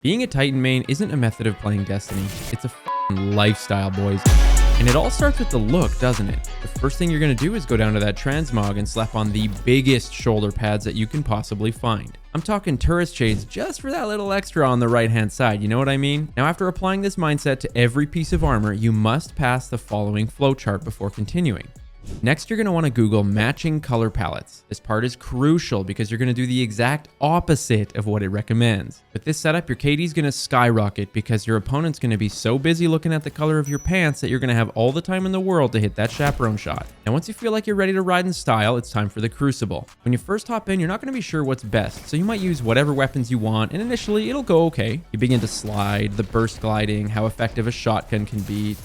Being a Titan main isn't a method of playing Destiny, it's a f***ing lifestyle, boys. And it all starts with the look, doesn't it? The first thing you're gonna do is go down to that transmog and slap on the biggest shoulder pads that you can possibly find. I'm talking tourist shades just for that little extra on the right hand side, you know what I mean? Now after applying this mindset to every piece of armor, you must pass the following flowchart before continuing. Next, you're going to want to Google matching color palettes. This part is crucial because you're going to do the exact opposite of what it recommends. With this setup, your KD is going to skyrocket because your opponent's going to be so busy looking at the color of your pants that you're going to have all the time in the world to hit that chaperone shot. And once you feel like you're ready to ride in style, it's time for the Crucible. When you first hop in, you're not going to be sure what's best, so you might use whatever weapons you want, and initially it'll go okay. You begin to slide, the burst gliding, how effective a shotgun can be,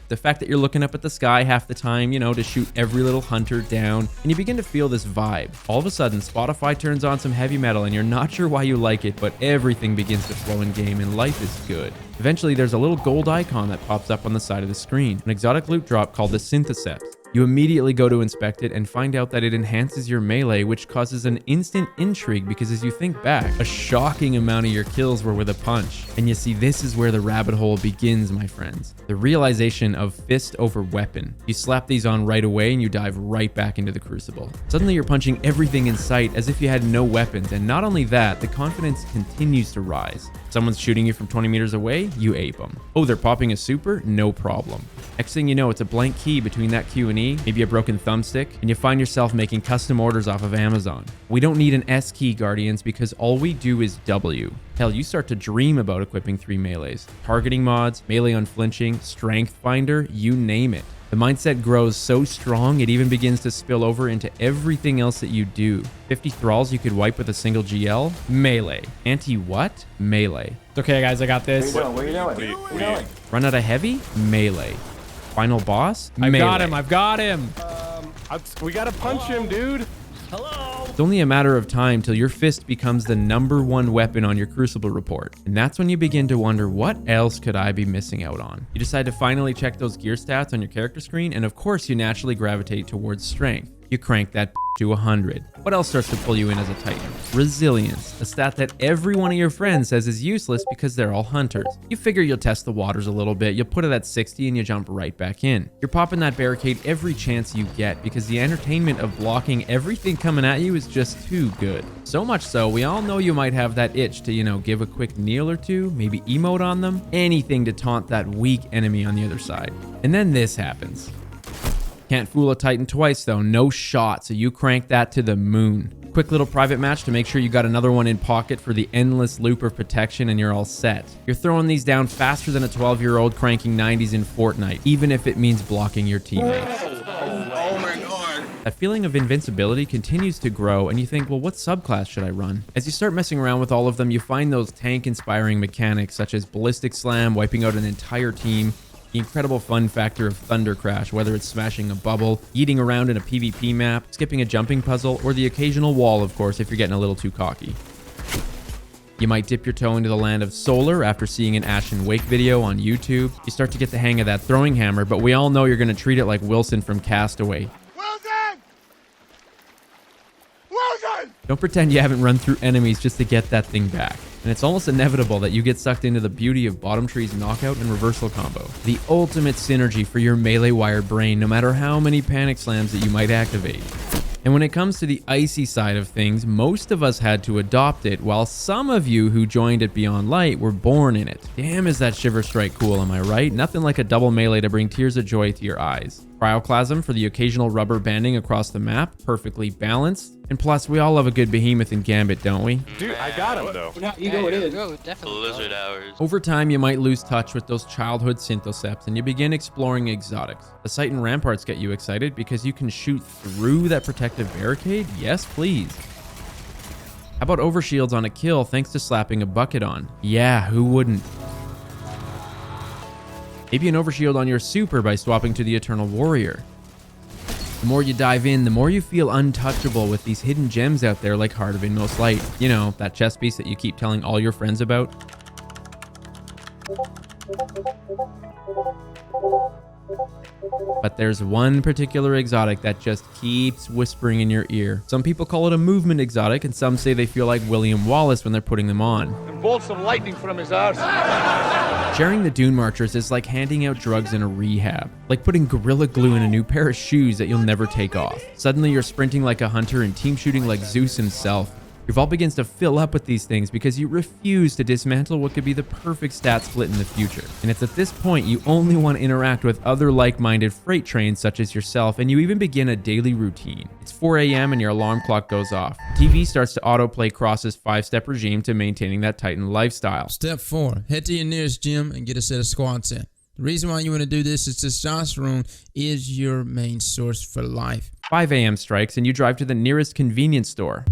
the fact that you're looking up at the sky half the time, you know, to shoot every little hunter down, and you begin to feel this vibe. All of a sudden, Spotify turns on some heavy metal and you're not sure why you like it, but everything begins to flow in game and life is good. Eventually, there's a little gold icon that pops up on the side of the screen, an exotic loot drop called the Syntheseps. You immediately go to inspect it and find out that it enhances your melee, which causes an instant intrigue because as you think back, a shocking amount of your kills were with a punch. And you see, this is where the rabbit hole begins, my friends. The realization of fist over weapon. You slap these on right away and you dive right back into the Crucible. Suddenly you're punching everything in sight as if you had no weapons, and not only that, the confidence continues to rise. Someone's shooting you from 20 meters away, you ape them. Oh, they're popping a super? No problem. Next thing you know, it's a blank key between that Q and E, maybe a broken thumbstick, and you find yourself making custom orders off of Amazon. We don't need an S key, Guardians, because all we do is W. Hell, you start to dream about equipping 3 melees. Targeting mods, melee unflinching, strength finder, you name it. The mindset grows so strong, it even begins to spill over into everything else that you do. 50 thralls you could wipe with a single GL? Melee. Anti-what? Melee. It's okay, guys, I got this. Where you going? Run out of heavy? Melee. Final boss? Melee. I've got him. We gotta punch him, dude. It's only a matter of time till your fist becomes the #1 weapon on your Crucible report. And that's when you begin to wonder, what else could I be missing out on? You decide to finally check those gear stats on your character screen, and of course you naturally gravitate towards strength. You crank that to 100. What else starts to pull you in as a Titan? Resilience, a stat that every one of your friends says is useless because they're all hunters. You figure you'll test the waters a little bit, you'll put it at 60 and you jump right back in. You're popping that barricade every chance you get because the entertainment of blocking everything coming at you is just too good. So much so, we all know you might have that itch to, you know, give a quick kneel or two, maybe emote on them, anything to taunt that weak enemy on the other side. And then this happens. Can't fool a Titan twice though, no shot, so you crank that to the moon. Quick little private match to make sure you got another one in pocket for the endless loop of protection and you're all set. You're throwing these down faster than a 12-year-old cranking 90s in Fortnite, even if it means blocking your teammates. Oh my god. That feeling of invincibility continues to grow and you think, well, what subclass should I run? As you start messing around with all of them, you find those tank-inspiring mechanics such as Ballistic Slam, wiping out an entire team, the incredible fun factor of Thunder Crash, whether it's smashing a bubble, yeeting around in a PvP map, skipping a jumping puzzle, or the occasional wall, of course, if you're getting a little too cocky. You might dip your toe into the land of solar after seeing an Ashen Wake video on YouTube. You start to get the hang of that throwing hammer, but we all know you're going to treat it like Wilson from Castaway. Wilson! Wilson! Don't pretend you haven't run through enemies just to get that thing back. And it's almost inevitable that you get sucked into the beauty of Bottom Tree's knockout and reversal combo. The ultimate synergy for your melee wired brain, no matter how many panic slams that you might activate. And when it comes to the icy side of things, most of us had to adopt it, while some of you who joined it Beyond Light were born in it. Damn, is that Shiver Strike cool, am I right? Nothing like a double melee to bring tears of joy to your eyes. Cryoclasm for the occasional rubber banding across the map, perfectly balanced. And plus, we all love a good behemoth in Gambit, don't we? Dude, I got him though. You know it is. Definitely. Blizzard hours. Over time, you might lose touch with those childhood Syntheseps and you begin exploring exotics. The sight and ramparts get you excited because you can shoot through that protective barricade? Yes, please. How about overshields on a kill thanks to slapping a bucket on? Yeah, who wouldn't? Maybe an overshield on your super by swapping to the Eternal Warrior. The more you dive in, the more you feel untouchable with these hidden gems out there like Heart of Inmost Light. You know, that chest piece that you keep telling all your friends about. But there's one particular exotic that just keeps whispering in your ear. Some people call it a movement exotic, and some say they feel like William Wallace when they're putting them on. And bolts some lightning from his arse. Sharing the Dune Marchers is like handing out drugs in a rehab. Like putting Gorilla Glue in a new pair of shoes that you'll never take off. Suddenly you're sprinting like a hunter and team shooting like Zeus himself. Your vault begins to fill up with these things because you refuse to dismantle what could be the perfect stat split in the future. And it's at this point you only want to interact with other like-minded freight trains such as yourself, and you even begin a daily routine. It's 4 a.m. and your alarm clock goes off. TV starts to autoplay Cross's 5-step regime to maintaining that Titan lifestyle. Step 4. Head to your nearest gym and get a set of squats in. The reason why you want to do this is testosterone is your main source for life. 5 a.m. strikes and you drive to the nearest convenience store.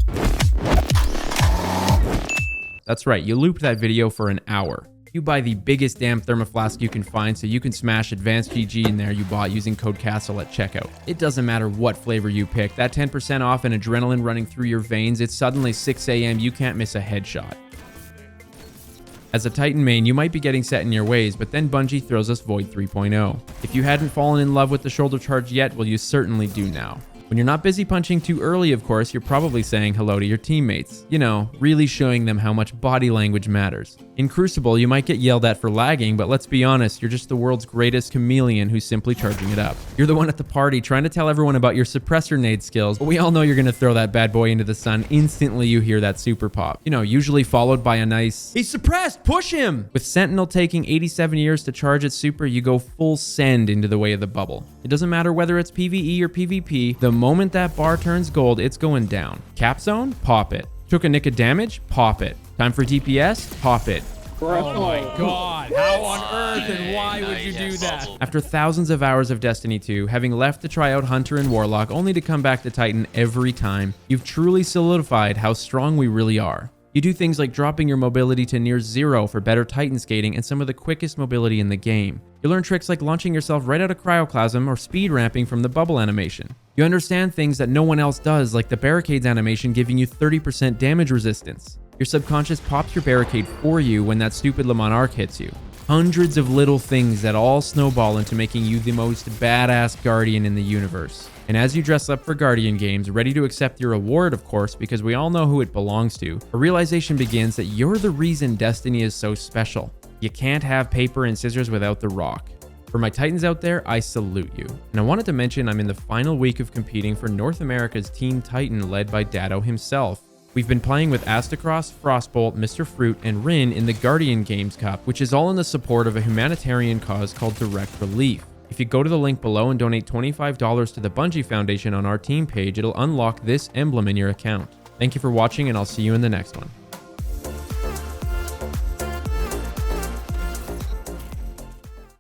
That's right, you loop that video for an hour. You buy the biggest damn thermoflask you can find so you can smash Advanced GG in there you bought using code CASTLE at checkout. It doesn't matter what flavor you pick, that 10% off and adrenaline running through your veins, it's suddenly 6 a.m. you can't miss a headshot. As a Titan main, you might be getting set in your ways, but then Bungie throws us Void 3.0. If you hadn't fallen in love with the shoulder charge yet, well, you certainly do now. When you're not busy punching too early, of course, you're probably saying hello to your teammates. You know, really showing them how much body language matters. In Crucible, you might get yelled at for lagging, but let's be honest, you're just the world's greatest chameleon who's simply charging it up. You're the one at the party trying to tell everyone about your suppressor nade skills, but we all know you're gonna throw that bad boy into the sun instantly you hear that super pop. You know, usually followed by a nice, "He's suppressed, push him!" With Sentinel taking 87 years to charge its super, you go full send into the way of the bubble. It doesn't matter whether it's PvE or PvP, the moment that bar turns gold, it's going down. Cap zone? Pop it. Took a nick of damage? Pop it. Time for DPS? Pop it. Oh my god. How on earth and why would you do that? After thousands of hours of Destiny 2, having left to try out Hunter and Warlock only to come back to Titan every time, you've truly solidified how strong we really are. You do things like dropping your mobility to near 0 for better Titan skating and some of the quickest mobility in the game. You learn tricks like launching yourself right out of cryoclasm or speed ramping from the bubble animation. You understand things that no one else does, like the barricades animation giving you 30% damage resistance. Your subconscious pops your barricade for you when that stupid Le Mans arc hits you. Hundreds of little things that all snowball into making you the most badass Guardian in the universe. And as you dress up for Guardian games, ready to accept your reward, of course, because we all know who it belongs to, a realization begins that you're the reason Destiny is so special. You can't have paper and scissors without the rock. For my Titans out there, I salute you. And I wanted to mention I'm in the final week of competing for North America's Team Titan led by Dado himself. We've been playing with Astacross, Frostbolt, Mr. Fruit, and Rin in the Guardian Games Cup, which is all in the support of a humanitarian cause called Direct Relief. If you go to the link below and donate $25 to the Bungie Foundation on our team page, it'll unlock this emblem in your account. Thank you for watching, and I'll see you in the next one.